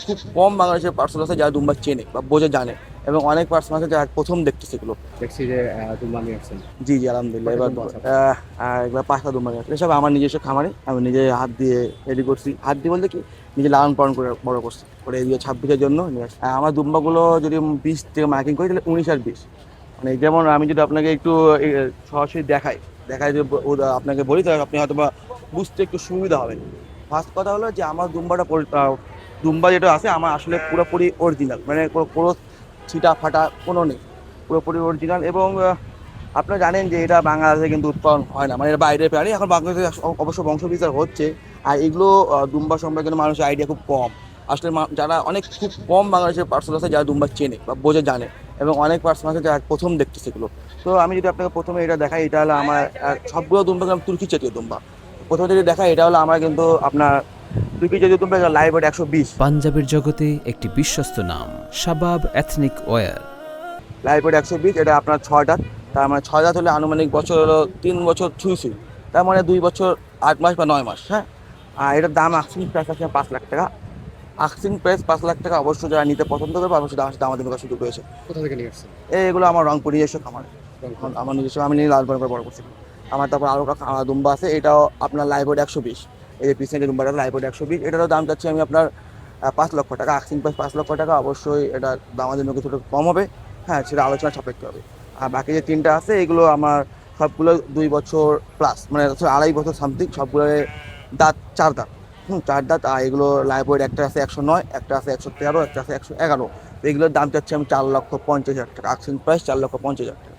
খুব কম বাংলাদেশের পার্সন আছে যারা দুম্বা চেনে বা বোঝে জানে, এবং অনেক পার্সন আছে যারা প্রথম দেখতেছে এগুলো। দেখছি যে দুম্বা নিয়ে আসছেন। জি জি, আলহামদুলিল্লাহ। কয়টা এবার দুম্বা আছে? একবার 5টা দুম্বা নিয়ে আসলে সব আমার নিজস্ব খামারে, আমি নিজে হাত দিয়ে রেডি করছি। হাত দিয়ে বলতে কি, নিজে লালন পালন করে বড় করছি, করে এই 26-এর জন্য নিয়ে আসছি। আমার দুম্বাগুলো যদি 20 থেকে মার্কিং করি তাহলে 19 আর 20, মানে যেমন আমি যদি আপনাকে একটু এ, সরাসরি দেখাই যদি আপনাকে বলি তাহলে আপনি হয়তো বা বুঝতে একটু সুবিধা হবে। ফার্স্ট কথা হলো যে আমার দুম্বা যেটা আছে আমার আসলে পুরোপুরি অরিজিনাল, মানে কোনো ছিটা ফাটা কোনো নেই, পুরোপুরি অরিজিনাল। এবং আপনারা জানেন যে এটা বাংলাদেশে কিন্তু উৎপাদন হয় না, মানে এটা বাইরের প্রাণী। এখন বাংলাদেশে অবশ্য বংশবিস্তার হচ্ছে, আর এগুলো দুম্বা সম্পর্কে কিন্তু মানুষের আইডিয়া খুব কম। আসলে যারা খুব কম বাংলাদেশের পার্সন আছে যারা দুম্বা চেনে বা বোঝে জানে, এবং অনেক পার্সন আছে যারা প্রথম দেখতেছে এগুলো। তো আমি যদি আপনাকে প্রথমে এটা দেখাই, এটা হলো আমার সবগুলো দুম্বা কিন্তু তুর্কি জাতীয় দুম্বা। প্রথমে যদি দেখাই, এটা হলো আমার কিন্তু আপনার তুর্কি জাতীয় দুম্বা, লাইভ ওয়েট 120। পাঞ্জাবের জগতে একটি বিশ্বস্ত নাম, শাবাব এথনিক ওয়্যার। লাইভ ওয়েট 120, এটা আপনার 6 দাঁত। তার মানে 6 দাঁত হলে আনুমানিক বছর হলো 3 বছর ছুঁই, তার মানে 2 বছর 8 মাস বা 9 মাস। হ্যাঁ, আর এটার দাম আস্কিং প্রাইস আছে 5 লাখ টাকা। আস্কিং প্রাইস 5 লাখ টাকা। অবশ্য যারা নিতে পছন্দ করবে অবশ্যই আমার সাথে আমাদের কাছে সুযোগ রয়েছে। কোথা থেকে নিয়ে আসছেন? এগুলো আমার রংপুর নিজস্ব খামার, রংপুর। আমার নিজস্ব, আমি নিয়ে লাল করে বড় করছি। আমার তারপর আরও দুম্বা আছে, এটাও আপনার লাইভ ওয়েট 120। এই যে পিছনে দুম্বাটা লাইভ ওয়েট 120, এটারও দাম চাচ্ছি আমি আপনার 5 লক্ষ টাকা। আস্কিং প্রাইস 5 লক্ষ টাকা। অবশ্যই এটা দাম আমাদের জন্য কিছুটা কম হবে, হ্যাঁ সেটা আলোচনা সাপেক্ষে হবে। আর বাকি যে 3টা আছে এগুলো আমার সবগুলো 2 বছর প্লাস, মানে 2.5 বছর সামথিং। সবগুলো দাঁত 4 দাঁত, 4 দাঁত। আর এগুলো লাইভ ওয়েট একটা আছে 109, একটা আছে 113, একটা আছে 111। তো এগুলোর দাম চাচ্ছি আমি 4,50,000 টাকা। আস্কিং প্রাইস 4,50,000 টাকা।